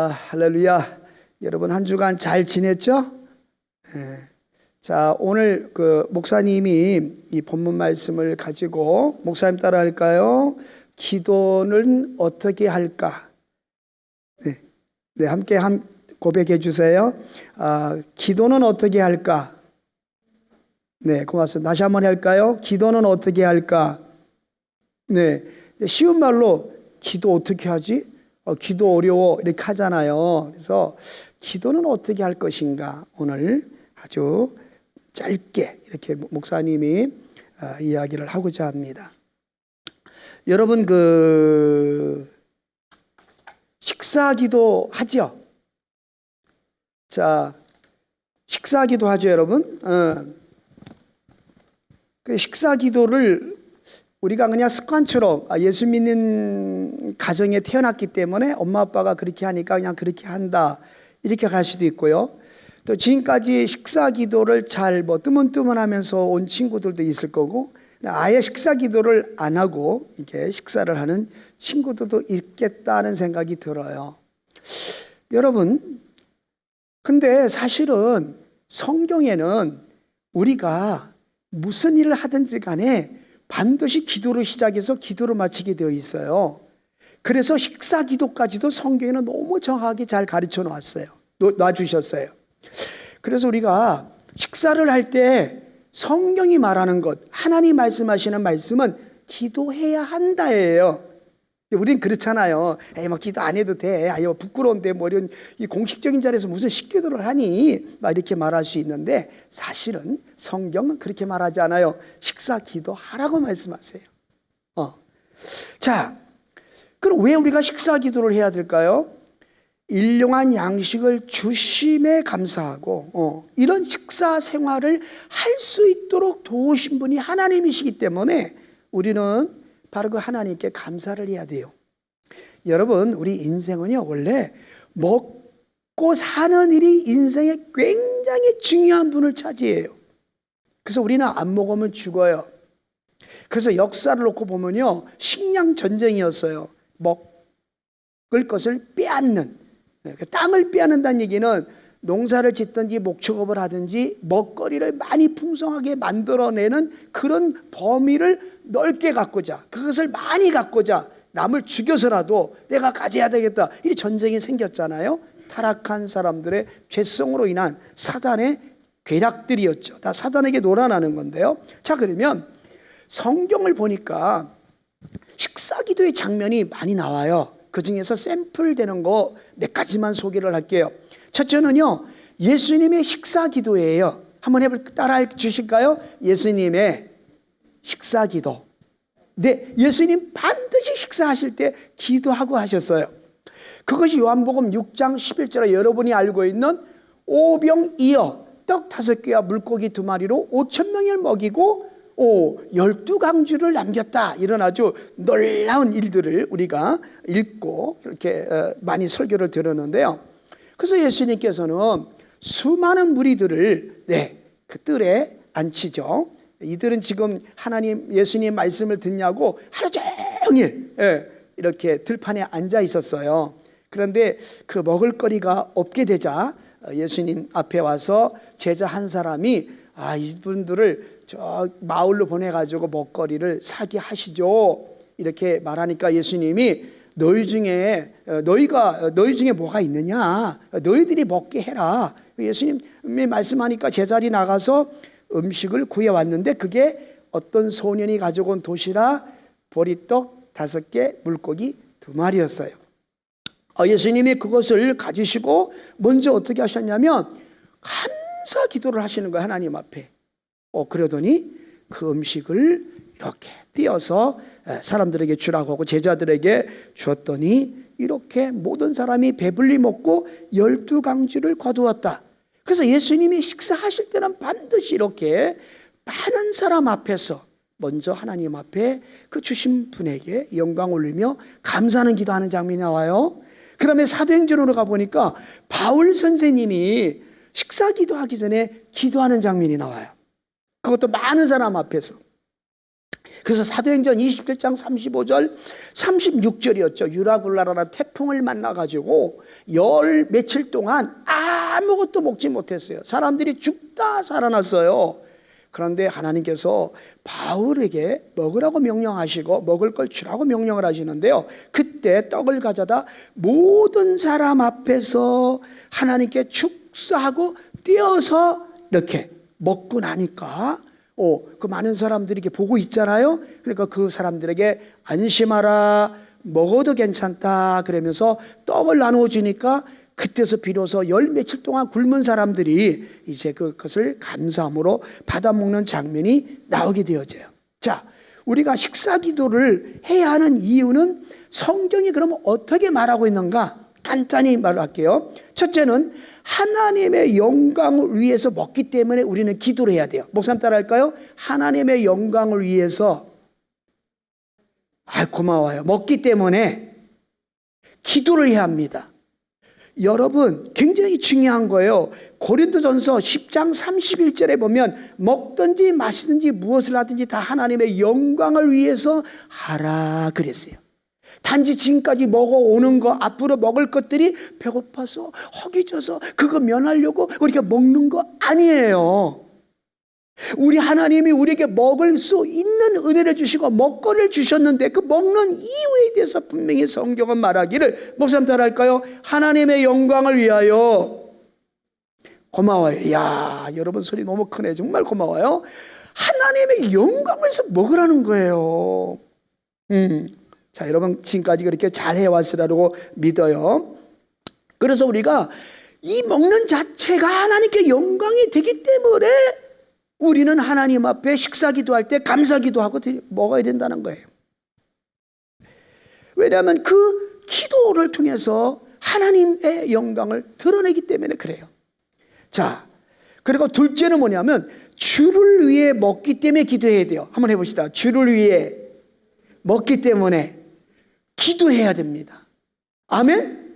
할렐루야. 여러분 한 주간 잘 지냈죠? 자, 오늘 목사님이 이 본문 말씀을 가지고 목사님 따라 할까요? 기도는 어떻게 할까? 네, 함께 고백해 주세요. 기도는 어떻게 할까? 네, 고맙습니다. 다시 한번 할까요? 기도는 어떻게 할까? 네, 쉬운 말로 기도 어떻게 하지? 기도 어려워 이렇게 하잖아요. 그래서 기도는 어떻게 할 것인가 오늘 아주 짧게 이렇게 목사님이 이야기를 하고자 합니다. 여러분 식사기도 하죠? 자, 식사기도 하죠, 여러분. 그 식사기도를 우리가 그냥 습관처럼 예수 믿는 가정에 태어났기 때문에 엄마 아빠가 그렇게 하니까 그냥 그렇게 한다 이렇게 갈 수도 있고요. 또 지금까지 식사 기도를 잘 뜨문뜨문하면서 온 친구들도 있을 거고, 아예 식사 기도를 안 하고 이렇게 식사를 하는 친구들도 있겠다는 생각이 들어요. 여러분, 근데 사실은 성경에는 우리가 무슨 일을 하든지 간에 반드시 기도로 시작해서 기도로 마치게 되어 있어요. 그래서 식사 기도까지도 성경에는 너무 정확하게 잘 가르쳐 놔주셨어요. 그래서 우리가 식사를 할 때 성경이 말하는 것, 하나님 말씀하시는 말씀은 기도해야 한다예요. 우린 그렇잖아요. 기도 안 해도 돼. 부끄러운데 이런 이 공식적인 자리에서 무슨 식기도를 하니? 이렇게 말할 수 있는데 사실은 성경은 그렇게 말하지 않아요. 식사 기도하라고 말씀하세요. 자, 그럼 왜 우리가 식사 기도를 해야 될까요? 일용한 양식을 주심에 감사하고 이런 식사 생활을 할 수 있도록 도우신 분이 하나님이시기 때문에 우리는 바로 그 하나님께 감사를 해야 돼요. 여러분, 우리 인생은요 원래 먹고 사는 일이 인생에 굉장히 중요한 분을 차지해요. 그래서 우리는 안 먹으면 죽어요. 그래서 역사를 놓고 보면요 식량 전쟁이었어요. 먹을 것을 빼앗는, 땅을 빼앗는다는 얘기는 농사를 짓든지 목축업을 하든지 먹거리를 많이 풍성하게 만들어내는 그런 범위를 넓게 갖고자, 그것을 많이 갖고자 남을 죽여서라도 내가 가져야 되겠다, 이 전쟁이 생겼잖아요. 타락한 사람들의 죄성으로 인한 사단의 괴략들이었죠. 다 사단에게 놀아나는 건데요. 자, 그러면 성경을 보니까 식사기도의 장면이 많이 나와요. 그 중에서 샘플 되는 거 몇 가지만 소개를 할게요. 첫째는요, 예수님의 식사기도예요. 한번 따라해 주실까요? 예수님의 식사기도. 네, 예수님 반드시 식사하실 때 기도하고 하셨어요. 그것이 요한복음 6장 11절에 여러분이 알고 있는 오병이어 떡 5개와 물고기 2마리로 5,000명을 먹이고 12강주를 남겼다, 이런 아주 놀라운 일들을 우리가 읽고 이렇게 많이 설교를 들었는데요. 그래서 예수님께서는 수많은 무리들을 그 뜰에 앉히죠. 이들은 지금 예수님 말씀을 듣냐고 하루 종일 이렇게 들판에 앉아 있었어요. 그런데 그 먹을거리가 없게 되자 예수님 앞에 와서 제자 한 사람이 이분들을 저 마을로 보내가지고 먹거리를 사게 하시죠, 이렇게 말하니까 예수님이 너희 중에 뭐가 있느냐, 너희들이 먹게 해라. 예수님이 말씀하니까 제자리 나가서 음식을 구해왔는데 그게 어떤 소년이 가지고 온 도시락, 보리떡 5개, 물고기 2마리였어요. 예수님이 그것을 가지시고 먼저 어떻게 하셨냐면 감사 기도를 하시는 거예요, 하나님 앞에. 그러더니 그 음식을 이렇게 띄어서 사람들에게 주라고 하고 제자들에게 주었더니 이렇게 모든 사람이 배불리 먹고 12강주를 거두었다. 그래서 예수님이 식사하실 때는 반드시 이렇게 많은 사람 앞에서 먼저 하나님 앞에 그 주신 분에게 영광 올리며 감사하는 기도하는 장면이 나와요. 그다음에 사도행전으로 가보니까 바울 선생님이 식사 기도하기 전에 기도하는 장면이 나와요. 그것도 많은 사람 앞에서. 그래서 사도행전 27장 35절 36절이었죠. 유라굴라라는 태풍을 만나가지고 열 며칠 동안 아무것도 먹지 못했어요. 사람들이 죽다 살아났어요. 그런데 하나님께서 바울에게 먹으라고 명령하시고 먹을 걸 주라고 명령을 하시는데요. 그때 떡을 가져다 모든 사람 앞에서 하나님께 축사하고 떼어서 이렇게 먹고 나니까 그 많은 사람들이 이렇게 보고 있잖아요. 그러니까 그 사람들에게 안심하라, 먹어도 괜찮다 그러면서 떡을 나누어 주니까 그때서 비로소 열 며칠 동안 굶은 사람들이 이제 그것을 감사함으로 받아먹는 장면이 나오게 되어져요. 자, 우리가 식사 기도를 해야 하는 이유는 성경이 그러면 어떻게 말하고 있는가? 간단히 말할게요. 첫째는 하나님의 영광을 위해서 먹기 때문에 우리는 기도를 해야 돼요. 목사님 따라 할까요? 하나님의 영광을 위해서, 고마워요. 먹기 때문에 기도를 해야 합니다. 여러분, 굉장히 중요한 거예요. 고린도전서 10장 31절에 보면 먹든지 마시든지 무엇을 하든지 다 하나님의 영광을 위해서 하라 그랬어요. 단지 지금까지 먹어오는 거, 앞으로 먹을 것들이 배고파서 허기져서 그거 면하려고 우리가 먹는 거 아니에요. 우리 하나님이 우리에게 먹을 수 있는 은혜를 주시고 먹거리를 주셨는데 그 먹는 이유에 대해서 분명히 성경은 말하기를, 목사님 따라 할까요? 하나님의 영광을 위하여. 고마워요. 야, 여러분 소리 너무 크네. 정말 고마워요. 하나님의 영광을 위해서 먹으라는 거예요. 자, 여러분 지금까지 그렇게 잘 해왔으라고 믿어요. 그래서 우리가 이 먹는 자체가 하나님께 영광이 되기 때문에 우리는 하나님 앞에 식사 기도할 때 감사 기도하고 먹어야 된다는 거예요. 왜냐하면 그 기도를 통해서 하나님의 영광을 드러내기 때문에 그래요. 자, 그리고 둘째는 뭐냐면 주를 위해 먹기 때문에 기도해야 돼요. 한번 해봅시다. 주를 위해 먹기 때문에 기도해야 됩니다. 아멘?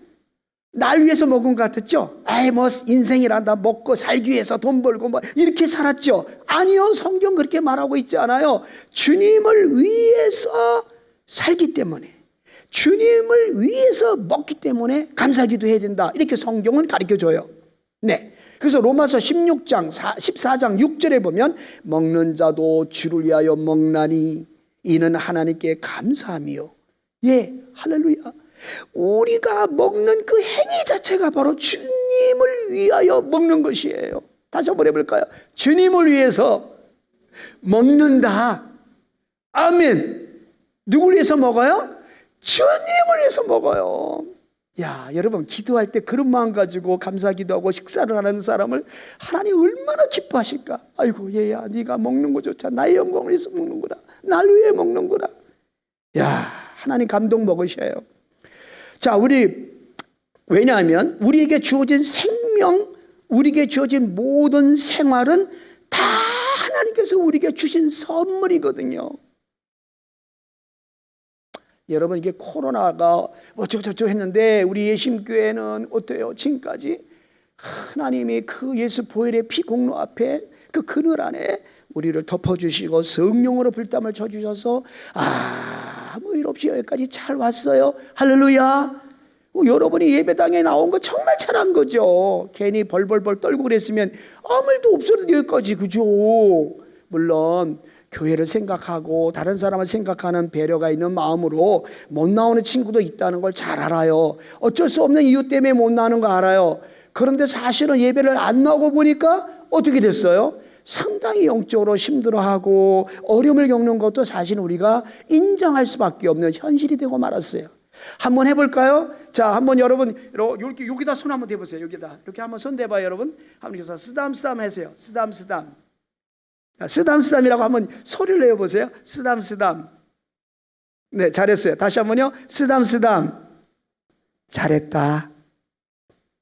날 위해서 먹은 것 같았죠? 뭐 인생이란다, 먹고 살기 위해서 돈 벌고 뭐 이렇게 살았죠? 아니요, 성경 그렇게 말하고 있지 않아요. 주님을 위해서 살기 때문에, 주님을 위해서 먹기 때문에 감사기도 해야 된다, 이렇게 성경은 가르쳐줘요. 네, 그래서 로마서 16장 14장 6절에 보면 먹는 자도 주를 위하여 먹나니 이는 하나님께 감사함이요. 예, 할렐루야. 우리가 먹는 그 행위 자체가 바로 주님을 위하여 먹는 것이에요. 다시 한번 해볼까요? 주님을 위해서 먹는다. 아멘. 누굴 위해서 먹어요? 주님을 위해서 먹어요. 야, 여러분 기도할 때 그런 마음 가지고 감사 기도하고 식사를 하는 사람을 하나님 얼마나 기뻐하실까. 아이고 얘야, 네가 먹는 거조차 나의 영광을 위해서 먹는구나, 날 위해 먹는구나. 야, 하나님 감동 먹으셔요. 자, 왜냐하면 우리에게 주어진 생명, 우리에게 주어진 모든 생활은 다 하나님께서 우리에게 주신 선물이거든요. 여러분, 이게 코로나가 어쩌고저쩌고 했는데 우리 예심교회는 어때요? 지금까지 하나님이 그 예수 보혈의 피 공로 앞에 그 그늘 안에 우리를 덮어주시고 성령으로 불담을 쳐주셔서 아무 일 없이 여기까지 잘 왔어요. 할렐루야. 여러분이 예배당에 나온 거 정말 잘한 거죠. 괜히 벌벌벌 떨고 그랬으면 아무 일도 없어도 여기까지, 그죠? 물론 교회를 생각하고 다른 사람을 생각하는 배려가 있는 마음으로 못 나오는 친구도 있다는 걸 잘 알아요. 어쩔 수 없는 이유 때문에 못 나오는 거 알아요. 그런데 사실은 예배를 안 나오고 보니까 어떻게 됐어요? 상당히 영적으로 힘들어하고 어려움을 겪는 것도 사실 우리가 인정할 수밖에 없는 현실이 되고 말았어요. 한번 해볼까요? 자, 한번 여러분 여기다 손 한번 대보세요. 여기다 이렇게 한번 손 대봐요. 여러분 한번 여기서 쓰담쓰담 하세요. 쓰담쓰담. 쓰담쓰담이라고 한번 소리를 내어보세요. 쓰담쓰담. 네, 잘했어요. 다시 한번요. 쓰담쓰담. 잘했다.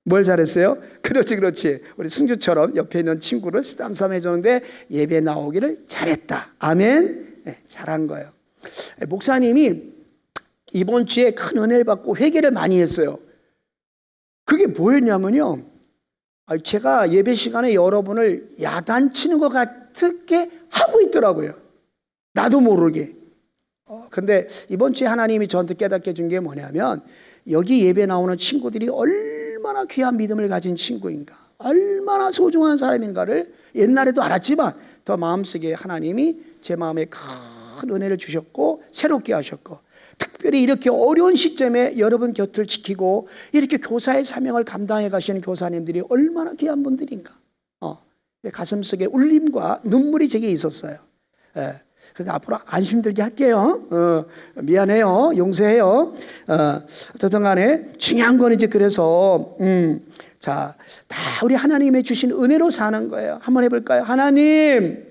뭘 잘했어요? 그렇지. 우리 승주처럼 옆에 있는 친구를 쓰담쓰담 해주는데 예배 나오기를 잘했다. 아멘. 네, 잘한 거예요. 목사님이 이번 주에 큰 은혜를 받고 회개를 많이 했어요. 그게 뭐였냐면요, 제가 예배 시간에 여러분을 야단치는 것 같게 하고 있더라고요. 나도 모르게. 근데 이번 주에 하나님이 저한테 깨닫게 해준 게 뭐냐면, 여기 예배 나오는 친구들이 얼마나 귀한 믿음을 가진 친구인가, 얼마나 소중한 사람인가를 옛날에도 알았지만 더 마음속에 하나님이 제 마음에 큰 은혜를 주셨고 새롭게 하셨고, 특별히 이렇게 어려운 시점에 여러분 곁을 지키고 이렇게 교사의 사명을 감당해 가시는 교사님들이 얼마나 귀한 분들인가. 가슴속에 울림과 눈물이 제게 있었어요. 그래서 앞으로 안 힘들게 할게요. 미안해요. 용서해요. 어쨌든 간에 중요한 건 이제 그래서 자, 다 우리 하나님의 주신 은혜로 사는 거예요. 한번 해볼까요? 하나님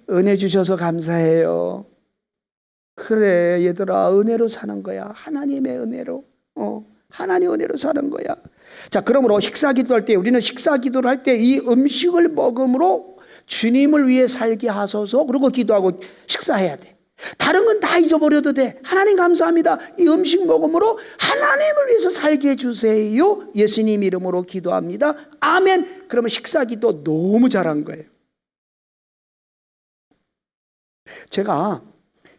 은혜 주셔서 감사해요. 그래 얘들아, 은혜로 사는 거야. 하나님의 은혜로. 하나님의 은혜로 사는 거야. 자, 그러므로 식사 기도할 때, 우리는 식사 기도를 할 때 이 음식을 먹음으로 주님을 위해 살게 하소서, 그러고 기도하고 식사해야 돼. 다른 건 다 잊어버려도 돼. 하나님 감사합니다. 이 음식 먹음으로 하나님을 위해서 살게 해주세요. 예수님 이름으로 기도합니다. 아멘. 그러면 식사 기도 너무 잘한 거예요. 제가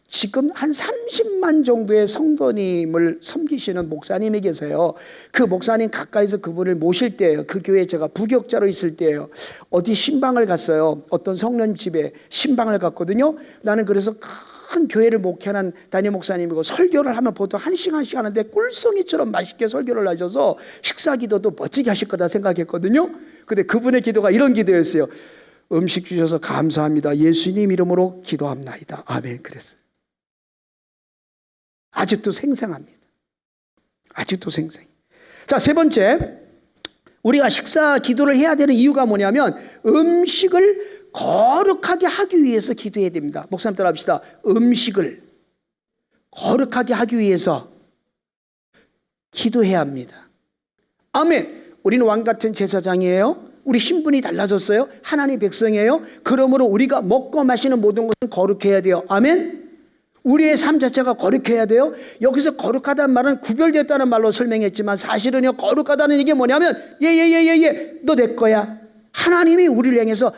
지금 한 30만 정도의 성도님을 섬기시는 목사님이 계세요. 그 목사님 가까이서 그분을 모실 때예요. 그 교회에 제가 부격자로 있을 때예요. 어디 신방을 갔어요. 어떤 성령 집에 신방을 갔거든요. 나는 그래서 큰 교회를 목회하는 담임 목사님이고, 설교를 하면 보통 1시간씩 하는데 꿀송이처럼 맛있게 설교를 하셔서 식사 기도도 멋지게 하실 거다 생각했거든요. 근데 그분의 기도가 이런 기도였어요. 음식 주셔서 감사합니다. 예수님 이름으로 기도합나이다. 아멘. 그랬어요. 아직도 생생합니다. 아직도 생생. 자, 세 번째, 우리가 식사 기도를 해야 되는 이유가 뭐냐면 음식을 거룩하게 하기 위해서 기도해야 됩니다. 목사님 따라 합시다. 음식을 거룩하게 하기 위해서 기도해야 합니다. 아멘. 우리는 왕 같은 제사장이에요. 우리 신분이 달라졌어요. 하나님의 백성이에요. 그러므로 우리가 먹고 마시는 모든 것은 거룩해야 돼요. 아멘. 우리의 삶 자체가 거룩해야 돼요. 여기서 거룩하다는 말은 구별됐다는 말로 설명했지만, 사실은요, 거룩하다는 얘기 뭐냐면 너 내 거야. 하나님이 우리를 향해서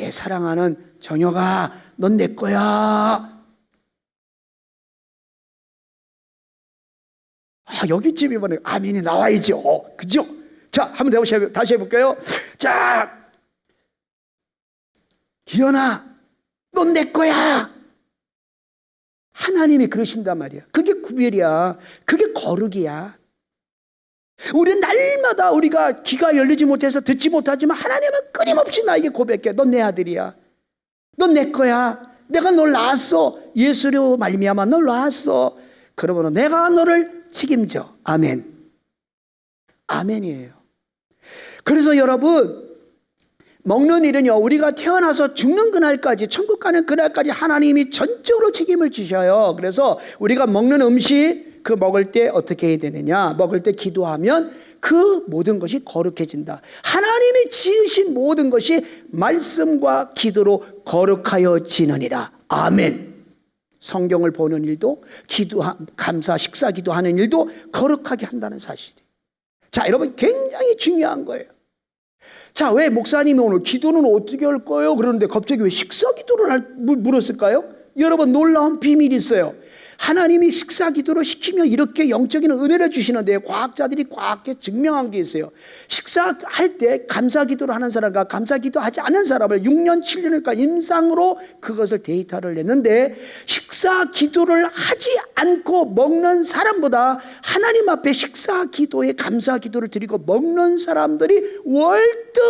사랑하는 정혁아, 넌 내 거야. 여기쯤 이번에 아멘이 나와야죠. 그죠? 자, 한번 다시 해볼까요? 자, 기현아, 넌 내 거야. 하나님이 그러신단 말이야. 그게 구별이야. 그게 거룩이야. 우리는 날마다 우리가 귀가 열리지 못해서 듣지 못하지만 하나님은 끊임없이 나에게 고백해. 넌 내 아들이야. 넌 내 거야. 내가 널 낳았어. 예수로 말미암아 널 낳았어. 그러므로 내가 너를 책임져. 아멘. 아멘이에요. 그래서 여러분, 먹는 일은요, 우리가 태어나서 죽는 그날까지, 천국 가는 그날까지 하나님이 전적으로 책임을 지셔요. 그래서 우리가 먹는 음식, 그 먹을 때 어떻게 해야 되느냐, 먹을 때 기도하면 그 모든 것이 거룩해진다. 하나님이 지으신 모든 것이 말씀과 기도로 거룩하여지느니라. 아멘. 성경을 보는 일도, 감사 식사 기도하는 일도 거룩하게 한다는 사실이에요. 자, 여러분, 굉장히 중요한 거예요. 자, 왜 목사님이 오늘 기도는 어떻게 할 거예요? 그러는데 갑자기 왜 식사 기도를 물었을까요? 여러분, 놀라운 비밀이 있어요. 하나님이 식사 기도를 시키면 이렇게 영적인 은혜를 주시는데, 과학자들이 과학에 증명한 게 있어요. 식사할 때 감사 기도를 하는 사람과 감사 기도하지 않은 사람을 6년 7년일까 임상으로 그것을 데이터를 냈는데, 식사 기도를 하지 않고 먹는 사람보다 하나님 앞에 식사 기도에 감사 기도를 드리고 먹는 사람들이 월등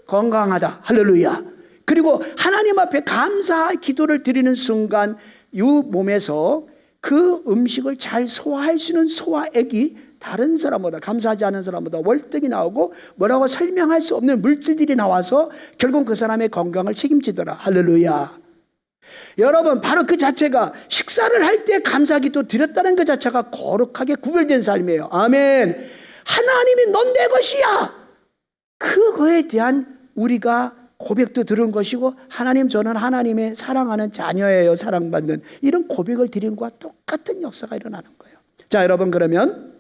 건강하다. 할렐루야. 그리고 하나님 앞에 감사 기도를 드리는 순간 이 몸에서 그 음식을 잘 소화할 수 있는 소화액이 다른 사람보다, 감사하지 않은 사람보다 월등히 나오고, 뭐라고 설명할 수 없는 물질들이 나와서 결국 그 사람의 건강을 책임지더라. 할렐루야. 여러분, 바로 그 자체가, 식사를 할 때 감사기도 드렸다는 그 자체가 거룩하게 구별된 삶이에요. 아멘. 하나님이 넌 내 것이야. 그거에 대한 우리가 고백도 들은 것이고, 하나님, 저는 하나님의 사랑하는 자녀예요. 사랑받는, 이런 고백을 드린 것과 똑같은 역사가 일어나는 거예요. 자, 여러분, 그러면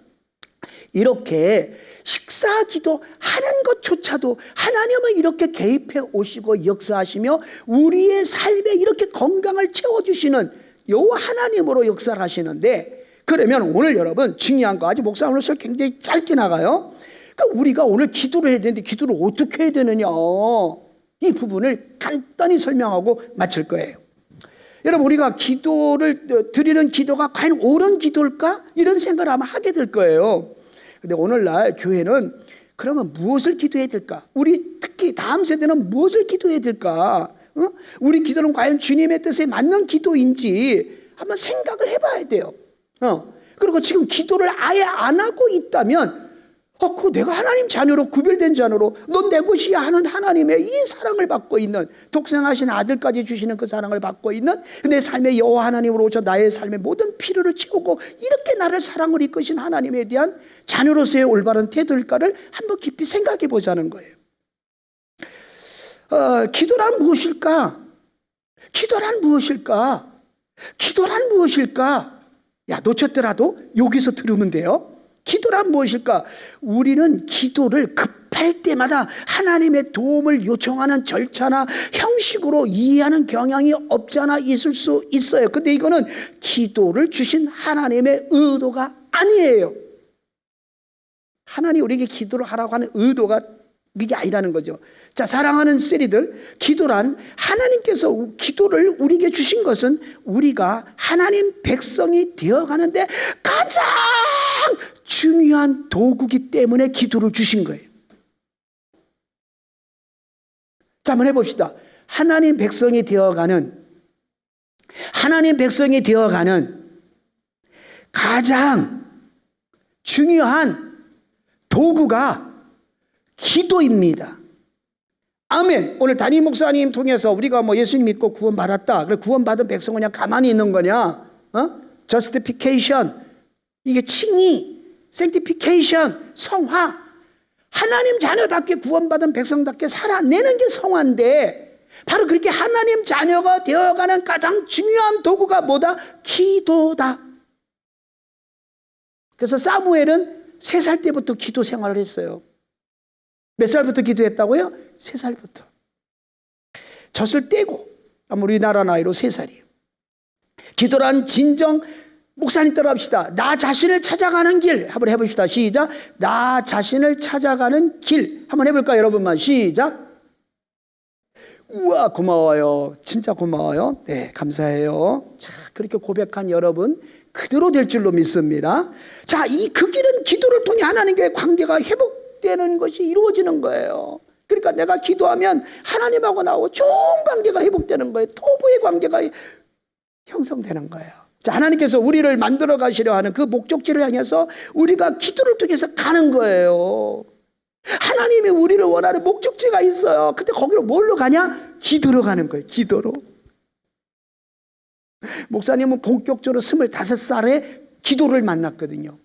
이렇게 식사 기도 하는 것조차도 하나님은 이렇게 개입해 오시고 역사하시며 우리의 삶에 이렇게 건강을 채워주시는 여호와 하나님으로 역사를 하시는데, 그러면 오늘 여러분 중요한 거, 아직 목사님으로서 굉장히 짧게 나가요. 그러니까 우리가 오늘 기도를 해야 되는데 기도를 어떻게 해야 되느냐, 이 부분을 간단히 설명하고 마칠 거예요. 여러분, 우리가 기도를 드리는 기도가 과연 옳은 기도일까? 이런 생각을 아마 하게 될 거예요. 근데 오늘날 교회는 그러면 무엇을 기도해야 될까? 우리 특히 다음 세대는 무엇을 기도해야 될까? 우리 기도는 과연 주님의 뜻에 맞는 기도인지 한번 생각을 해봐야 돼요. 그리고 지금 기도를 아예 안 하고 있다면, 그 내가 하나님 자녀로 구별된 자녀로 넌 내 것이야 하는 하나님의 이 사랑을 받고 있는, 독생하신 아들까지 주시는 그 사랑을 받고 있는 내 삶의 여호와 하나님으로 오셔 나의 삶의 모든 필요를 채우고 이렇게 나를 사랑을 이끄신 하나님에 대한 자녀로서의 올바른 태도일까를 한번 깊이 생각해 보자는 거예요. 기도란 무엇일까? 기도란 무엇일까? 기도란 무엇일까? 야, 놓쳤더라도 여기서 들으면 돼요. 기도란 무엇일까? 우리는 기도를 급할 때마다 하나님의 도움을 요청하는 절차나 형식으로 이해하는 경향이 없지 않아 있을 수 있어요. 근데 이거는 기도를 주신 하나님의 의도가 아니에요. 하나님 우리에게 기도를 하라고 하는 의도가 이게 아니라는 거죠. 자, 사랑하는 쎄리들, 기도란 하나님께서 기도를 우리에게 주신 것은 우리가 하나님 백성이 되어가는데 가장 중요한 도구이기 때문에 기도를 주신 거예요. 자, 한번 해봅시다. 하나님 백성이 되어가는 가장 중요한 도구가 기도입니다. 아멘. 오늘 담임 목사님 통해서 우리가 예수님 믿고 구원받았다. 그래, 구원받은 백성은 그냥 가만히 있는 거냐? justification, 이게 칭의, sanctification, 성화. 하나님 자녀답게 구원받은 백성답게 살아내는 게 성화인데, 바로 그렇게 하나님 자녀가 되어가는 가장 중요한 도구가 뭐다? 기도다. 그래서 사무엘은 3살 때부터 기도 생활을 했어요. 몇 살부터 기도했다고요? 3살부터. 젖을 떼고, 우리나라 나이로 3살이에요. 기도란 진정, 목사님 따라합시다. 나 자신을 찾아가는 길. 한번 해봅시다. 시작. 나 자신을 찾아가는 길. 한번 해볼까요, 여러분만? 시작. 우와, 고마워요. 진짜 고마워요. 네, 감사해요. 자, 그렇게 고백한 여러분 그대로 될 줄로 믿습니다. 자, 그 길은 기도를 통해 하나님과의 관계가 회복되는 것이 이루어지는 거예요. 그러니까 내가 기도하면 하나님하고 나하고 좋은 관계가 회복되는 거예요. 토부의 관계가 형성되는 거예요. 자, 하나님께서 우리를 만들어 가시려 하는 그 목적지를 향해서 우리가 기도를 통해서 가는 거예요. 하나님이 우리를 원하는 목적지가 있어요. 근데 거기로 뭘로 가냐? 기도로 가는 거예요. 기도로. 목사님은 본격적으로 25살에 기도를 만났거든요.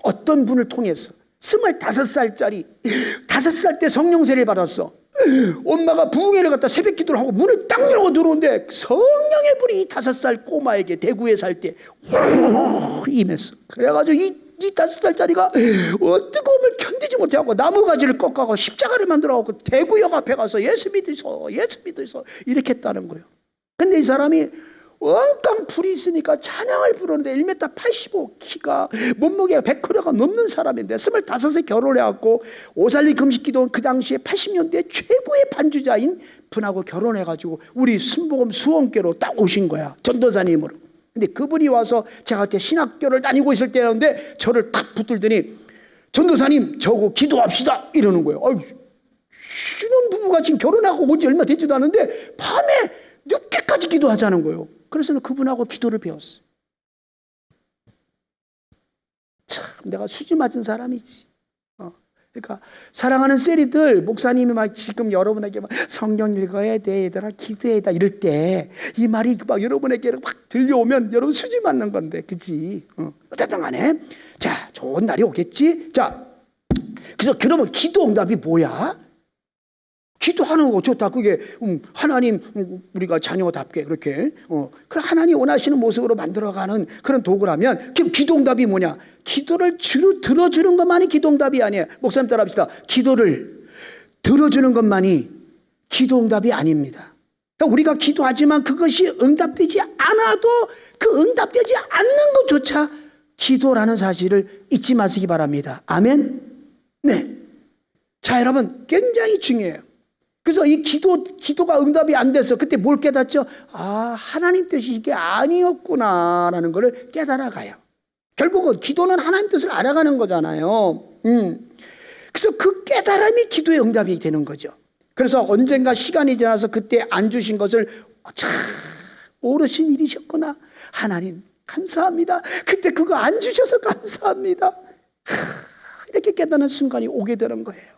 어떤 분을 통해서 25살짜리 5살 때 성령 세례 받았어. 엄마가 부흥회를 갔다 새벽 기도를 하고 문을 딱 열고 들어오는데 성령의 불이 이 5살 꼬마에게 대구에 살 때 임했어. 그래가지고 이 5살짜리가 뜨거움을 견디지 못하고 나무가지를 꺾어가고 십자가를 만들어갖고 대구역 앞에 가서 예수 믿으소 이렇게 했다는 거예요. 근데 이 사람이 원깡 불이 있으니까 찬양을 부르는데 1m 85 키가 몸무게가 100kg가 넘는 사람인데 25세 결혼해갖고 오살리 금식기도는 그 당시에 80년대 최고의 반주자인 분하고 결혼해가지고 우리 순복음 수원교로 딱 오신 거야. 전도사님으로. 근데 그분이 와서 제가 그때 신학교를 다니고 있을 때였는데 저를 탁 붙들더니 전도사님 저거 기도합시다 이러는 거예요. 신혼부부가 지금 결혼하고 온 지 얼마 되지도 않은데 밤에 늦게까지 기도하자는 거예요. 그래서 그분하고 기도를 배웠어요. 참 내가 수지 맞은 사람이지. 그러니까 사랑하는 쎄리들, 목사님이 막 지금 여러분에게 막 성경 읽어야 돼 얘들아 기도해야 돼 이럴 때 이 말이 막 여러분에게 막 들려오면 여러분 수지 맞는 건데, 그치? 어쨌든 간에 자, 좋은 날이 오겠지. 자, 그래서 그러면 기도 응답이 뭐야? 기도하는 거 좋다. 그게 하나님 우리가 자녀답게 그렇게 그런 하나님 원하시는 모습으로 만들어가는 그런 도구라면 기도응답이 뭐냐? 기도를 주로 들어주는 것만이 기도응답이 아니에요. 목사님 따라합시다. 기도를 들어주는 것만이 기도응답이 아닙니다. 그러니까 우리가 기도하지만 그것이 응답되지 않아도 그 응답되지 않는 것조차 기도라는 사실을 잊지 마시기 바랍니다. 아멘? 네. 자, 여러분, 굉장히 중요해요. 그래서 이 기도가 응답이 안 돼서 그때 뭘 깨닫죠? 아, 하나님 뜻이 이게 아니었구나라는 걸 깨달아가요. 결국은 기도는 하나님 뜻을 알아가는 거잖아요. 그래서 그 깨달음이 기도의 응답이 되는 거죠. 그래서 언젠가 시간이 지나서 그때 안 주신 것을 참 오르신 일이셨구나. 하나님 감사합니다. 그때 그거 안 주셔서 감사합니다. 이렇게 깨닫는 순간이 오게 되는 거예요.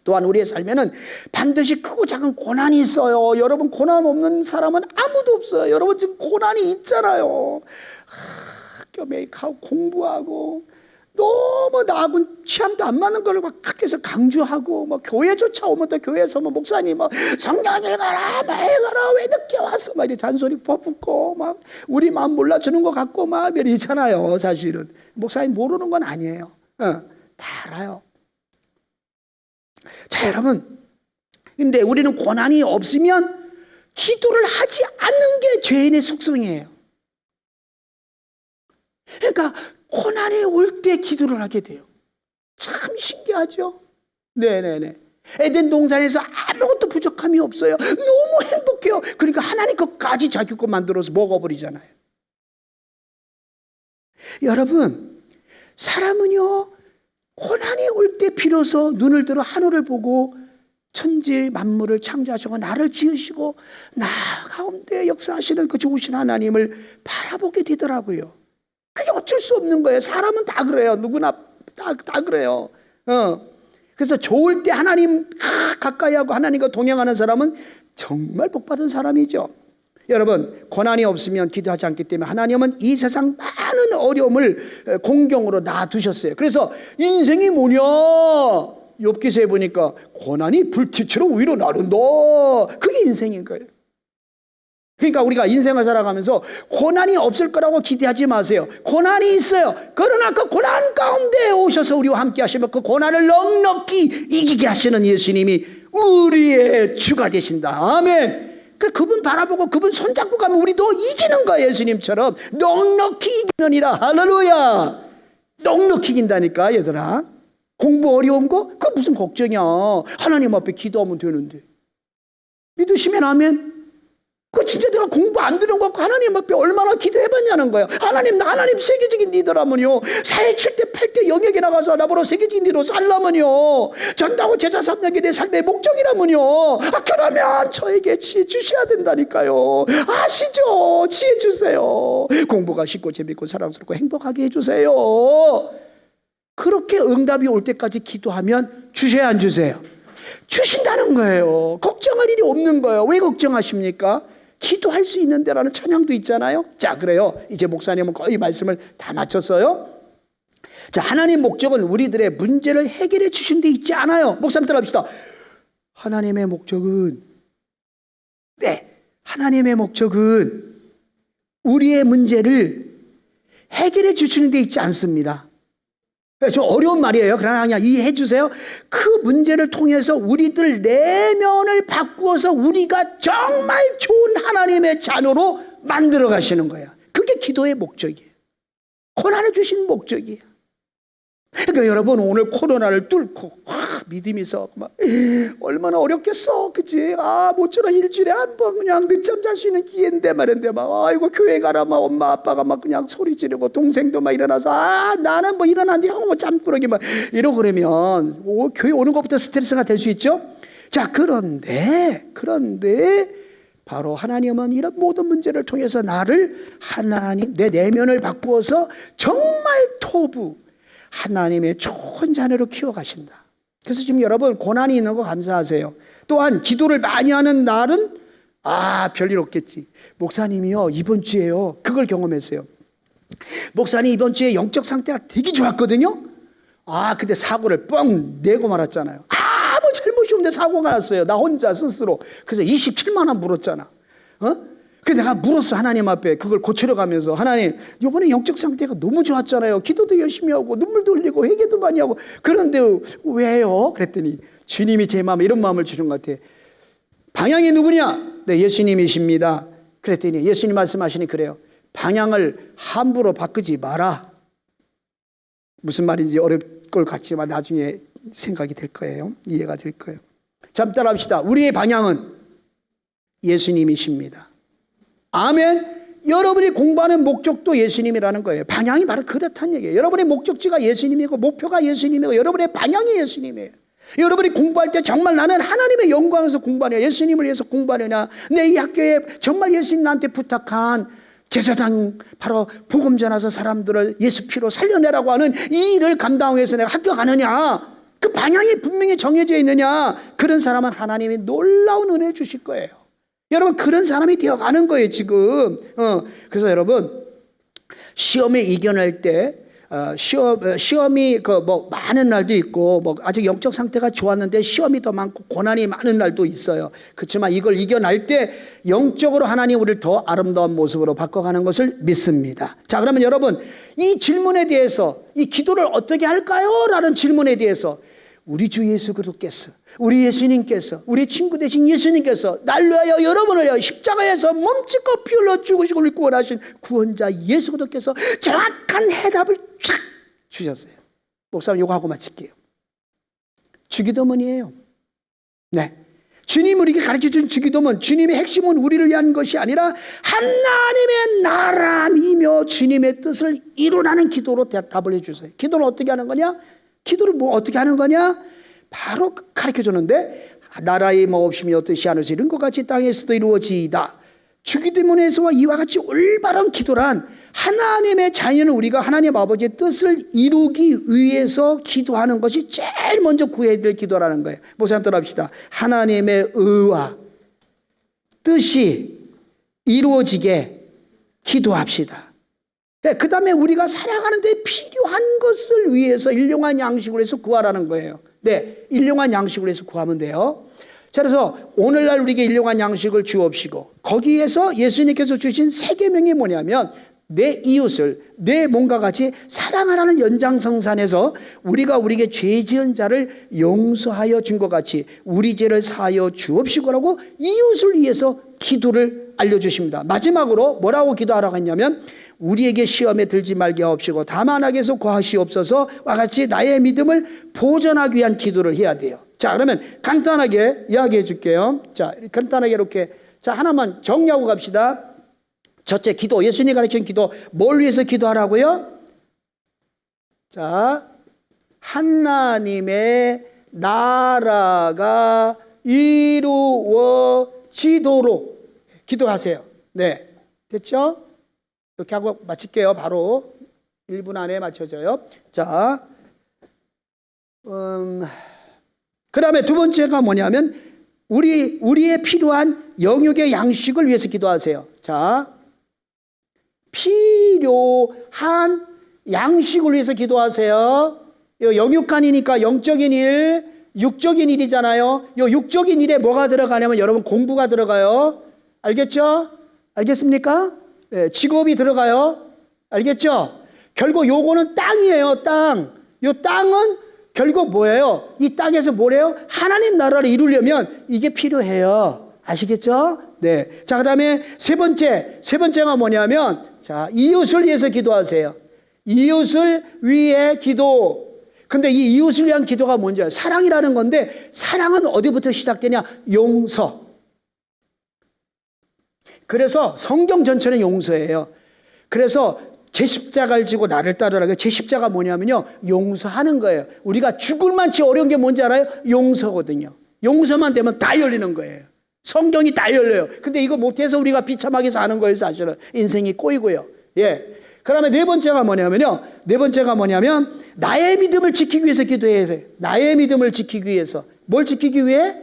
또한 우리의 삶에는 반드시 크고 작은 고난이 있어요. 여러분, 고난 없는 사람은 아무도 없어요. 여러분 지금 고난이 있잖아요. 학교 매입하고 공부하고 너무 나하고 취향도 안 맞는 걸 막 학교에서 강조하고 뭐 교회조차 오면 또 교회에서 뭐 목사님 뭐 성경 읽어라 뭐 읽어라 왜 늦게 왔어 막 이렇게 잔소리 퍼붓고 막 우리 마음 몰라주는 것 같고 막 이러잖아요. 사실은 목사님 모르는 건 아니에요. 다 알아요. 자, 여러분, 근데 우리는 고난이 없으면 기도를 하지 않는 게 죄인의 속성이에요. 그러니까 고난이 올 때 기도를 하게 돼요. 참 신기하죠? 네네네. 에덴 동산에서 아무것도 부족함이 없어요. 너무 행복해요. 그러니까 하나님 것까지 자기 것 만들어서 먹어버리잖아요. 여러분, 사람은요, 고난이 올 때 비로소 눈을 들어 하늘을 보고 천지 만물을 창조하시고 나를 지으시고 나 가운데 역사하시는 그 좋으신 하나님을 바라보게 되더라고요. 그게 어쩔 수 없는 거예요. 사람은 다 그래요. 누구나 다 그래요. 그래서 좋을 때 하나님 가까이 하고 하나님과 동행하는 사람은 정말 복받은 사람이죠. 여러분, 고난이 없으면 기도하지 않기 때문에 하나님은 이 세상 많은 어려움을 공경으로 놔두셨어요. 그래서 인생이 뭐냐? 욥기서에 보니까 고난이 불티처럼 위로 나른다. 그게 인생인 거예요. 그러니까 우리가 인생을 살아가면서 고난이 없을 거라고 기대하지 마세요. 고난이 있어요. 그러나 그 고난 가운데 오셔서 우리와 함께 하시면 그 고난을 넉넉히 이기게 하시는 예수님이 우리의 주가 되신다. 아멘. 그분 바라보고 그분 손잡고 가면 우리도 이기는 거예요. 예수님처럼 넉넉히 이기느니라. 할렐루야. 넉넉히 이긴다니까 얘들아. 공부 어려운 거? 그거 무슨 걱정이야. 하나님 앞에 기도하면 되는데. 믿으시면 아멘. 그 진짜 내가 공부 안 되는 거 같고 하나님 앞에 얼마나 기도해봤냐는 거야. 하나님 세계적인 리더라면요. 4회 7대 8대 영역에 나가서 나보러 세계적인 리더로 살라면요. 전도하고 제자 삼는 게 내 삶의 목적이라면요. 그러면 저에게 지혜 주셔야 된다니까요. 아시죠? 지혜 주세요. 공부가 쉽고 재밌고 사랑스럽고 행복하게 해주세요. 그렇게 응답이 올 때까지 기도하면 주셔야 안 주세요? 주신다는 거예요. 걱정할 일이 없는 거예요. 왜 걱정하십니까? 기도할 수 있는 데라는 찬양도 있잖아요. 자, 그래요. 이제 목사님은 거의 말씀을 다 마쳤어요. 자, 하나님 목적은 우리들의 문제를 해결해 주신 데 있지 않아요. 목사님 따라합시다. 하나님의 목적은 하나님의 목적은 우리의 문제를 해결해 주시는 데 있지 않습니다. 좀 어려운 말이에요. 그러나 그냥 이해해 주세요. 그 문제를 통해서 우리들 내면을 바꾸어서 우리가 정말 좋은 하나님의 자녀로 만들어 가시는 거예요. 그게 기도의 목적이에요. 고난을 주신 목적이에요. 그러니까 여러분, 오늘 코로나를 뚫고 믿음이 있어 막 얼마나 어렵겠어, 그치? 모처럼 일주일에 한 번 그냥 늦잠 잘 수 있는 기회인데 말인데 막 아이고 교회 가라 막 엄마 아빠가 막 그냥 소리 지르고 동생도 막 일어나서 나는 뭐 일어났는데 형 뭐 잠꾸러기 막 이러고 그러면 교회 오는 것부터 스트레스가 될 수 있죠. 자, 그런데 바로 하나님은 이런 모든 문제를 통해서 나를 내 내면을 바꾸어서 정말 토부 하나님의 좋은 자녀로 키워가신다. 그래서 지금 여러분 고난이 있는 거 감사하세요. 또한 기도를 많이 하는 날은 별일 없겠지. 목사님이요 이번 주에요 그걸 경험했어요. 목사님 이번 주에 영적 상태가 되게 좋았거든요. 근데 사고를 뻥 내고 말았잖아요. 아무 잘못이 없는데 사고가 났어요. 나 혼자 스스로. 그래서 27만 원 물었잖아. 그 내가 물었어, 하나님 앞에. 그걸 고치러 가면서, 하나님, 이번에 영적 상태가 너무 좋았잖아요. 기도도 열심히 하고 눈물도 흘리고 회개도 많이 하고. 그런데 왜요? 그랬더니 주님이 제 마음에 이런 마음을 주는 것 같아. 방향이 누구냐? 네, 예수님이십니다. 그랬더니 예수님 말씀하시니 그래요. 방향을 함부로 바꾸지 마라. 무슨 말인지 어려울 것 같지만 나중에 생각이 될 거예요. 이해가 될 거예요. 자, 따라 합시다. 우리의 방향은 예수님이십니다. 아멘. 여러분이 공부하는 목적도 예수님이라는 거예요. 방향이 바로 그렇다는 얘기예요. 여러분의 목적지가 예수님이고 목표가 예수님이고 여러분의 방향이 예수님이에요. 여러분이 공부할 때 정말 나는 하나님의 영광에서 공부하냐, 예수님을 위해서 공부하느냐, 내 이 학교에 정말 예수님 나한테 부탁한 제사장 바로 복음 전하서 사람들을 예수 피로 살려내라고 하는 이 일을 감당하기 위해서 내가 학교 가느냐, 그 방향이 분명히 정해져 있느냐, 그런 사람은 하나님이 놀라운 은혜를 주실 거예요. 여러분, 그런 사람이 되어가는 거예요 지금. 그래서 여러분, 시험에 이겨낼 때 시험이 많은 날도 있고, 아주 영적 상태가 좋았는데 시험이 더 많고 고난이 많은 날도 있어요. 그렇지만 이걸 이겨낼 때 영적으로 하나님 우리를 더 아름다운 모습으로 바꿔가는 것을 믿습니다. 자, 그러면 여러분, 이 질문에 대해서, 이 기도를 어떻게 할까요? 라는 질문에 대해서 우리 주 예수 그리스도께서, 우리 예수님께서, 우리 친구 되신 예수님께서 날 위하여 여러분을 위하여 십자가에서 몸짓고 피 흘려 죽으시고 우리 구원하신 구원자 예수 그리스도께서 정확한 해답을 쫙 주셨어요. 목사님 이거 하고 마칠게요. 주기도문이에요. 네, 주님 우리에게 가르쳐준 주기도문, 주님의 핵심은 우리를 위한 것이 아니라 하나님의 나라이며 주님의 뜻을 이루라는 기도로 대답을 해주세요. 기도를 어떻게 하는 거냐? 기도를 어떻게 하는 거냐? 바로 가르쳐줬는데, 나라의 없음이 어떻게 하늘에서 이룬 것 같이 땅에서도 이루어지이다. 주기도문에서와 이와 같이 올바른 기도란 하나님의 자녀는 우리가 하나님 아버지의 뜻을 이루기 위해서 기도하는 것이 제일 먼저 구해야 될 기도라는 거예요. 목사님 따라합시다. 하나님의 의와 뜻이 이루어지게 기도합시다. 네, 그 다음에 우리가 살아가는 데 필요한 것을 위해서 일용한 양식으로 해서 구하라는 거예요. 네, 일용한 양식으로 해서 구하면 돼요. 자, 그래서 오늘날 우리에게 일용한 양식을 주옵시고, 거기에서 예수님께서 주신 세 계명이 뭐냐면, 내 이웃을 내 몸과 같이 사랑하라는 연장성산에서 우리가 우리에게 죄 지은 자를 용서하여 준 것 같이 우리 죄를 사하여 주옵시고라고 이웃을 위해서 기도를 알려주십니다. 마지막으로 뭐라고 기도하라고 했냐면, 우리에게 시험에 들지 말게 하옵시고 다만 악에서 구하시옵소서와 같이 나의 믿음을 보존하기 위한 기도를 해야 돼요. 자, 그러면 간단하게 이야기해 줄게요. 자, 간단하게 이렇게, 자, 하나만 정리하고 갑시다. 첫째, 기도. 예수님이 가르친 기도. 뭘 위해서 기도하라고요? 자, 하나님의 나라가 이루어지도록 기도하세요. 네, 됐죠? 이렇게 하고 마칠게요. 바로 1분 안에 맞춰져요. 자, 그 다음에 두 번째가 뭐냐면, 우리의 필요한 영육의 양식을 위해서 기도하세요. 자, 필요한 양식을 위해서 기도하세요. 영육간이니까 영적인 일, 육적인 일이잖아요. 이 육적인 일에 뭐가 들어가냐면 여러분 공부가 들어가요. 알겠죠? 알겠습니까? 네, 직업이 들어가요. 알겠죠? 결국 요거는 땅이에요. 땅. 요 땅은 결국 뭐예요? 이 땅에서 뭐래요? 하나님 나라를 이루려면 이게 필요해요. 아시겠죠? 네. 자, 그 다음에 세 번째가 뭐냐면, 자, 이웃을 위해서 기도하세요. 이웃을 위해 기도. 근데 이 이웃을 위한 기도가 뭔지 사랑이라는 건데, 사랑은 어디부터 시작되냐? 용서. 그래서 성경 전체는 용서예요. 그래서 제 십자가를 지고 나를 따르라고. 제 십자가 뭐냐면요, 용서하는 거예요. 우리가 죽을 만치 어려운 게 뭔지 알아요? 용서거든요. 용서만 되면 다 열리는 거예요. 성경이 다 열려요. 근데 이거 못해서 우리가 비참하게 사는 거예요. 사실은 인생이 꼬이고요. 예. 그다음에 네 번째가 뭐냐면 나의 믿음을 지키기 위해서 기도해야 돼요. 나의 믿음을 지키기 위해서. 뭘 지키기 위해?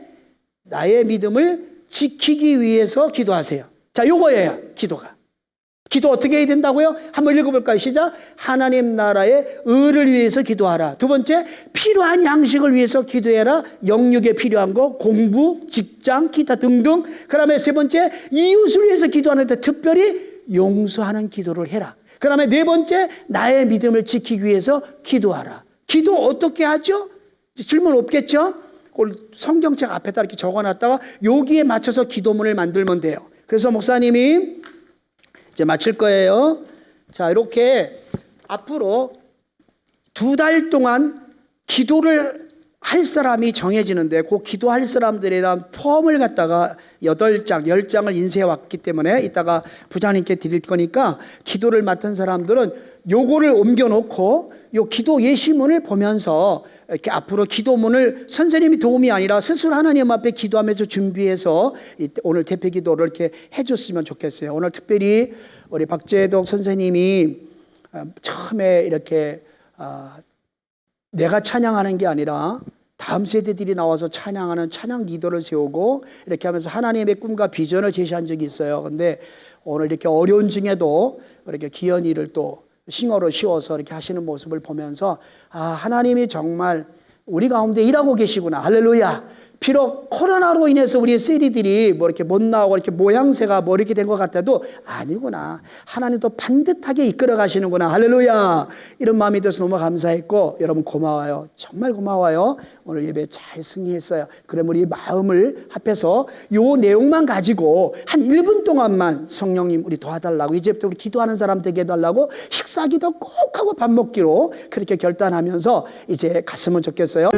나의 믿음을 지키기 위해서 기도하세요. 자, 요거예요, 기도가. 기도 어떻게 해야 된다고요? 한번 읽어볼까요? 시작. 하나님 나라의 의를 위해서 기도하라. 두 번째, 필요한 양식을 위해서 기도해라. 영육에 필요한 거, 공부, 직장, 기타 등등. 그 다음에 세 번째, 이웃을 위해서 기도하는데 특별히 용서하는 기도를 해라. 그 다음에 네 번째, 나의 믿음을 지키기 위해서 기도하라. 기도 어떻게 하죠? 질문 없겠죠? 그걸 성경책 앞에다 이렇게 적어놨다가 여기에 맞춰서 기도문을 만들면 돼요. 그래서 목사님이 이제 마칠 거예요. 자, 이렇게 앞으로 2달 동안 기도를 할 사람이 정해지는데 그 기도할 사람들에 대한 폼을 갖다가 8장, 10장을 인쇄해 왔기 때문에 이따가 부장님께 드릴 거니까 기도를 맡은 사람들은 요거를 옮겨놓고 요 기도 예시문을 보면서 이렇게 앞으로 기도문을 선생님이 도움이 아니라 스스로 하나님 앞에 기도하면서 준비해서 오늘 대표 기도를 이렇게 해줬으면 좋겠어요. 오늘 특별히 우리 박재덕 선생님이 처음에 이렇게 내가 찬양하는 게 아니라 다음 세대들이 나와서 찬양하는 찬양 리더를 세우고 이렇게 하면서 하나님의 꿈과 비전을 제시한 적이 있어요. 근데 오늘 이렇게 어려운 중에도 이렇게 기현이를 또 싱어로 씌워서 이렇게 하시는 모습을 보면서 하나님이 정말 우리 가운데 일하고 계시구나. 할렐루야. 비록 코로나로 인해서 우리의 세리들이 뭐 이렇게 못 나오고 이렇게 모양새가 뭐 이렇게 된 것 같아도 아니구나. 하나님도 반듯하게 이끌어 가시는구나. 할렐루야. 이런 마음이 들어서 너무 감사했고 여러분 고마워요. 정말 고마워요. 오늘 예배 잘 승리했어요. 그럼 우리 마음을 합해서 요 내용만 가지고 한 1분 동안만 성령님 우리 도와달라고 이제부터 우리 기도하는 사람 되게 해달라고 식사기도 꼭 하고 밥 먹기로 그렇게 결단하면서 이제 갔으면 좋겠어요.